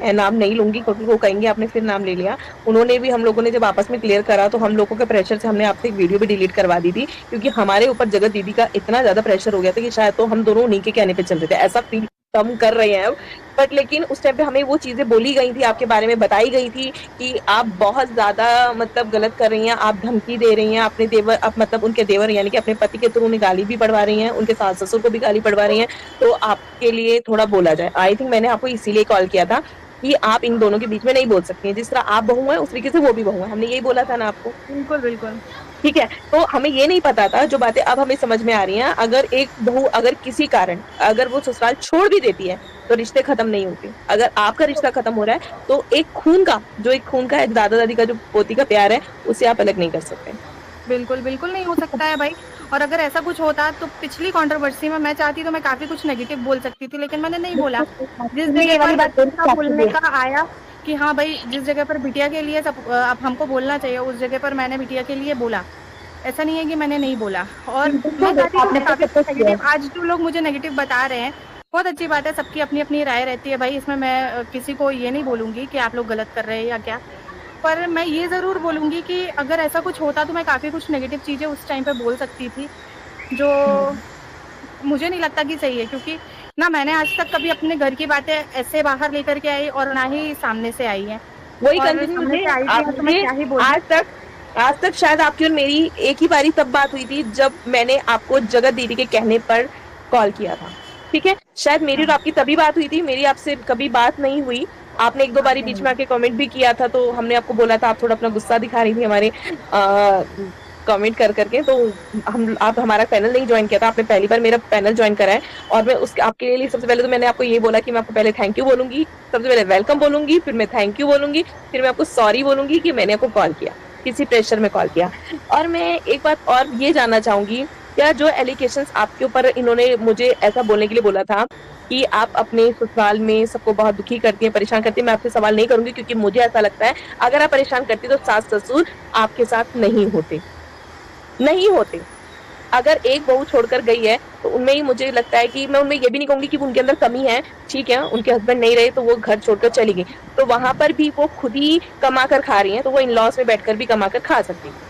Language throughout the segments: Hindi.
नाम नहीं लूंगी क्योंकि वो कहेंगे आपने फिर नाम ले लिया। उन्होंने भी, हम लोगों ने जब आपस में क्लियर करा तो हम लोगों के प्रेशर से हमने आपसे एक वीडियो भी डिलीट करवा दी थी, क्योंकि हमारे ऊपर जगत दीदी का इतना ज्यादा प्रेशर हो गया था कि शायद तो हम दोनों उन्हीं के कहने पे चल रहे थे, ऐसा फील कम कर रहे हैं अब। बट लेकिन उस टाइम पे हमें वो चीजें बोली गई थी, आपके बारे में बताई गई थी कि आप बहुत ज्यादा मतलब गलत कर रही हैं, आप धमकी दे रही हैं अपने देवर, आप मतलब उनके देवर यानी कि अपने पति के थ्रू उन्हें गाली भी पढ़वा रही हैं, उनके सास ससुर को भी गाली पढ़वा रही हैं। तो आपके लिए थोड़ा बोला जाए, आई थिंक मैंने आपको इसीलिए कॉल किया था कि आप इन दोनों के बीच में नहीं बोल सकती हैं, जिस तरह आप बहू हैं उस तरीके से वो भी बहू है, हमने यही बोला था ना आपको। बिल्कुल बिल्कुल। ठीक है, तो हमें ये नहीं पता था जो बातें अब हमें समझ में आ रही हैं, अगर एक बहू अगर किसी कारण अगर वो ससुराल छोड़ भी देती है तो रिश्ते खत्म नहीं होते। अगर आपका रिश्ता खत्म हो रहा है तो एक खून का है, दादा दादी का जो पोती का प्यार है, उसे आप अलग नहीं कर सकते। बिल्कुल, बिल्कुल नहीं हो सकता है भाई। और अगर ऐसा कुछ होता तो पिछली कंट्रोवर्सी में मैं चाहती तो मैं काफ़ी कुछ नेगेटिव बोल सकती थी, लेकिन मैंने नहीं बोला। जिस मैं जगह ये वाली पर बात बोलना ऐसा चाहती बोलने थी। का आया कि हाँ भाई, जिस जगह पर बिटिया के लिए अब हमको बोलना चाहिए, उस जगह पर मैंने बिटिया के लिए बोला। ऐसा नहीं है कि मैंने नहीं बोला। और मैं बिल्कुल, चाहती तो आपने मैं तो काफ़ी सब कुछ कुछ किया नेगेटिव, आज जो लोग मुझे नेगेटिव बता रहे हैं, बहुत अच्छी बात है, सबकी अपनी-अपनी राय रहती है भाई, इसमें मैं किसी को ये नहीं बोलूँगी कि आप लोग गलत कर रहे हैं या क्या। पर मैं ये ज़रूर बोलूँगी कि अगर ऐसा कुछ होता तो मैं काफ़ी कुछ नेगेटिव चीज़ें उस टाइम पे बोल सकती थी, जो मुझे नहीं लगता कि सही है, क्योंकि ना मैंने आज तक कभी अपने घर की बातें ऐसे बाहर लेकर के आई और ना ही सामने से आई हैं। वही और कंटिन्यू सामने मुझे, से आई भी आप हैं तो मैं मुझे क्या ही बोलूँ। आज तक शायद आपकी और मेरी एक ही बारी तब बात हुई थी जब मैंने आपको जगत दीदी के कहने पर कॉल किया था। ठीक है, शायद मेरी और हाँ, आपकी तभी बात हुई थी, मेरी आपसे कभी बात नहीं हुई। आपने एक दो हाँ, बारी बीच में आके कमेंट भी किया था, तो हमने आपको बोला था, आप थोड़ा अपना गुस्सा दिखा रही थी हमारे कमेंट कर करके, तो हम आप हमारा पैनल नहीं ज्वाइन किया था, आपने पहली बार मेरा पैनल ज्वाइन करा है। और मैं उस आपके लिए सबसे पहले तो मैंने आपको ये बोला कि मैं आपको पहले थैंक यू बोलूंगी, सबसे पहले वेलकम बोलूंगी, फिर मैं थैंक यू बोलूंगी, फिर मैं आपको सॉरी बोलूंगी कि मैंने आपको कॉल किया, किसी प्रेशर में कॉल किया। और मैं एक बात और ये जानना चाहूंगी, क्या जो एलिगेशंस आपके ऊपर इन्होंने मुझे ऐसा बोलने के लिए बोला था कि आप अपने ससुराल में सबको बहुत दुखी करती हैं, परेशान करती हैं, मैं आपसे सवाल नहीं करूंगी क्योंकि मुझे ऐसा लगता है अगर आप परेशान करती तो सास ससुर आपके साथ नहीं होते। अगर एक बहू छोड़कर गई है तो उनमें ही मुझे लगता है कि मैं उनमें ये भी नहीं कहूंगी कि उनके अंदर कमी है, ठीक है, उनके हस्बैंड नहीं रहे तो वो घर छोड़कर चली गई, तो वहां पर भी वो खुद ही कमा कर खा रही हैं, तो वो इन लॉज में बैठकर भी कमा कर खा सकती है।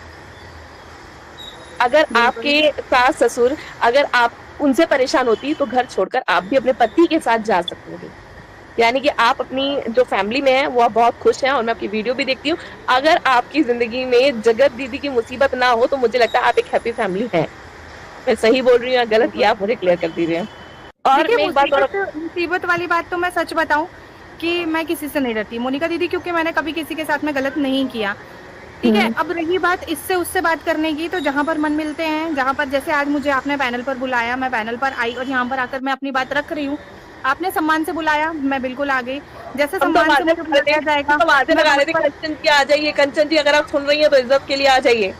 अगर बिल्कुल। आपके सास ससुर, अगर आप उनसे परेशान होती तो घर छोड़कर आप भी अपने पति के साथ जा सकती थी, यानी कि आप अपनी जो फैमिली में है वो आप बहुत खुश हैं, और मैं आपकी वीडियो भी देखती हूँ। अगर आपकी जिंदगी में जगत दीदी की मुसीबत ना हो तो मुझे लगता है आप एक हैप्पी फैमिली है। मैं सही बोल रही हूँ या गलत, ये बिल्कुल। आप मुझे क्लियर कर दीजिए। और देखिए, मैं एक बात और, मुसीबत मुसीबत वाली बात तो मैं सच बताऊँ कि मैं किसी से नहीं डरती, मोनिका दीदी, क्योंकि मैंने कभी किसी के साथ में गलत नहीं किया। ठीक है, हम्म, अब रही बात इससे उससे बात करने की, तो जहाँ पर मन मिलते हैं, जहाँ पर जैसे आज मुझे आपने पैनल पर बुलाया, मैं पैनल पर आई और यहाँ पर आकर मैं अपनी बात रख रही हूँ। आपने सम्मान से बुलाया, मैं बिल्कुल आ गई। जैसे हम तो सम्मान से आवाजें मुझे लगा रहे थे, बुलाया हम जाएगा, तो आवाजें मैं लगा वहाँ रहे थे, पर कंचन जी आ जाइए, कंचन जी अगर आप सुन रही हैं तो इज्जत के लिए आ जाइए।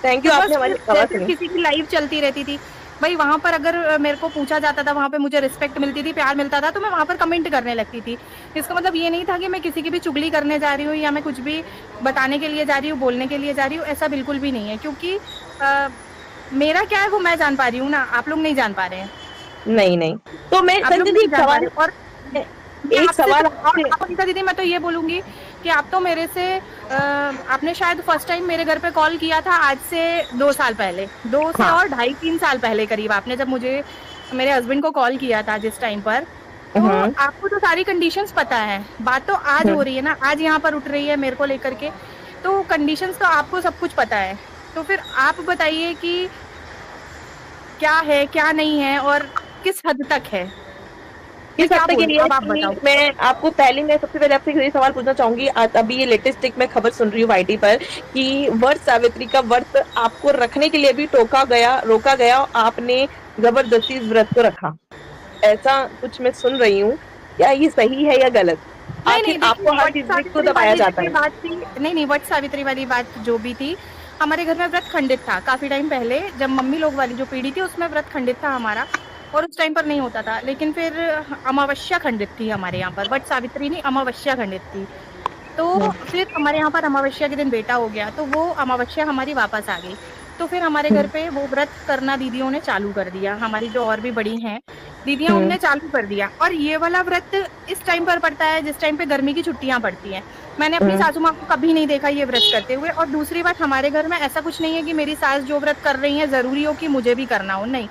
थैंक यू, तो आपने बस हमारी फिर आवाज जैसे सुनी। किसी की लाइव चलती रहती थी, भाई वहाँ पर अगर मेरे को पूछा जाता था, वहाँ पे मुझे रिस्पेक्ट मिलती थी, प्यार मिलता था, तो मैं वहाँ पर कमेंट करने लगती थी। इसका मतलब ये नहीं था कि मैं किसी की भी चुगली करने जा रही हूँ या मैं कुछ भी बताने के लिए जा रही हूँ, बोलने के लिए जा रही हूँ, ऐसा बिल्कुल भी नहीं है, क्योंकि अ, मेरा क्या है वो मैं जान पा रही हूँ ना, आप लोग नहीं जान पा रहे हैं। नहीं नहीं, तो मैं आप लोग कंचन जी नहीं एक जान पा सवाल, रहे हो। और मैं एक आपसे सवाल तो, और आपसे। आप अनीता दीदी, मैं तो ये बोलूँगी कि आप तो मेरे से आपने शायद फर्स्ट टाइम मेरे घर पे कॉल किया था आज से 2 साल पहले, 2 से हाँ। और ढाई 3 साल पहले करीब आपने जब मुझे मेरे हस्बैंड को कॉल किया था जिस टाइम पर, तो हम्म। आपको तो सारी कंडीशंस पता है। बात तो आज हो हम्म। रही है ना, आज यहाँ पर उठ रही है मेरे को लेकर के, तो कंडीशंस तो आपको सब कुछ पता है। तो फिर आप बताइए कि क्या है, क्या नहीं है और किस हद तक है? मैं किस हद क्या तक बोलूँ? ये है अब आप कि बताओ। मैं सबसे पहले आपसे ये सवाल पूछना चाहूंगी, अभी ये लेटेस्ट एक मैं खबर सुन रही हूँ वाईटी पर कि व्रत सावित्री का व्रत आपको रखने के लिए भी रोका गया और आपने जबरदस्ती इस व्रत को रखा, ऐसा कुछ मैं सुन रही हूँ, क्या ये सही है या गलत? नहीं, आखिर नहीं, देखिए, आपको हर वट चीज क्यों सावित्री दबाया वाली जाता ये है? बात थी, नहीं, नहीं, वट सावित्री वाली बात जो भी थी, हमारे घर में व्रत खंडित था। काफ़ी टाइम पहले जब मम्मी लोग वाली जो पीढ़ी थी उसमें व्रत खंडित था हमारा, और उस टाइम पर नहीं होता था। लेकिन फिर अमावस्या खंडित थी हमारे यहाँ पर, वट सावित्री नहीं, अमावस्या खंडित थी। तो फिर हमारे यहाँ पर अमावस्या के दिन बेटा हो गया, तो वो अमावस्या हमारी वापस आ गई। तो फिर हमारे घर पे वो व्रत करना दीदियों ने चालू कर दिया, हमारी जो और भी बड़ी हैं, दीदियाँ हुँ, उनने चालू कर दिया। और ये वाला व्रत इस टाइम पर पड़ता है जिस टाइम पे गर्मी की छुट्टियाँ पड़ती हैं। मैंने अपनी हुँ, सासू माँ को कभी नहीं देखा ये व्रत करते हुए। और दूसरी बात, हमारे घर में ऐसा कुछ नहीं है कि मेरी सास जो व्रत कर रही है ज़रूरी हो कि मुझे भी करना हो, नहीं।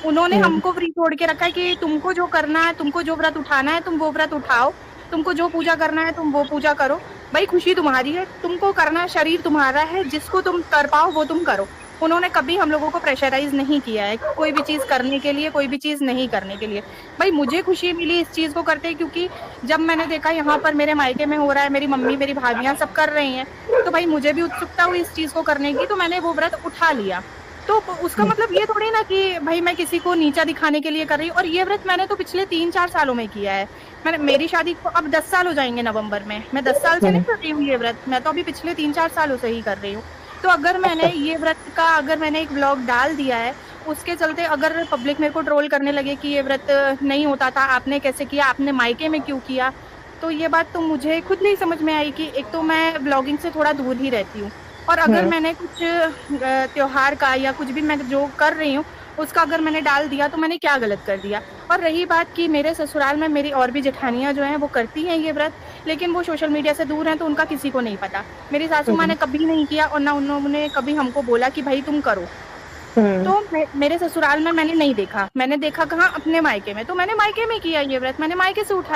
उन्होंने हुँ, हमको फ्री छोड़ के रखा है कि तुमको जो करना है, तुमको जो व्रत उठाना है, तुम वो व्रत उठाओ, तुमको जो पूजा करना है, तुम वो पूजा करो। भई खुशी तुम्हारी है, तुमको करना है, शरीर तुम्हारा है, जिसको तुम कर पाओ वो तुम करो। उन्होंने कभी हम लोगों को प्रेशराइज़ नहीं किया है, कोई भी चीज़ करने के लिए, कोई भी चीज़ नहीं करने के लिए। भई मुझे खुशी मिली इस चीज़ को करते, क्योंकि जब मैंने देखा यहाँ पर मेरे मायके में हो रहा है, मेरी मम्मी, मेरी भाभियाँ सब कर रही हैं, तो भई मुझे भी उत्सुकता हुई इस चीज़ को करने की, तो मैंने वो व्रत उठा लिया। तो उसका हुँ, मतलब ये थोड़ी ना कि भई मैं किसी को नीचा दिखाने के लिए कर रही हूँ। और ये व्रत मैंने तो पिछले 3-4 सालों में किया है। मैंने, मेरी शादी को अब 10 साल हो जाएँगे नवंबर में। मैं 10 साल से हुँ, नहीं कर रही हूँ ये व्रत, मैं तो अभी पिछले 3-4 सालों से ही कर रही हूँ। तो अगर मैंने अच्छा। ये व्रत का, अगर मैंने एक व्लॉग डाल दिया है, उसके चलते अगर पब्लिक मेरे को ट्रोल करने लगे कि ये व्रत नहीं होता था, आपने कैसे किया, आपने मायके में क्यों किया? तो ये बात तो मुझे खुद नहीं समझ में आई कि एक तो मैं ब्लॉगिंग से थोड़ा दूर ही रहती हूँ। और अगर हुँ, मैंने कुछ त्योहार का या कुछ भी मैं जो कर रही हूँ, उसका अगर मैंने डाल दिया तो मैंने क्या गलत कर दिया? और रही बात कि मेरे ससुराल में मेरी और भी जेठानियाँ जो हैं वो करती हैं ये व्रत, लेकिन वो सोशल मीडिया से दूर हैं तो उनका किसी को नहीं पता। मेरी सासू माँ हुँ, ने कभी नहीं किया और ना उन्होंने कभी हमको बोला कि भई तुम करो। हुँ। तो मेरे ससुराल में मैंने नहीं देखा। मैंने देखा कहाँ? अपने मायके में। तो मैंने मायके में किया ये व्रत, मैंने मायके से उठाया।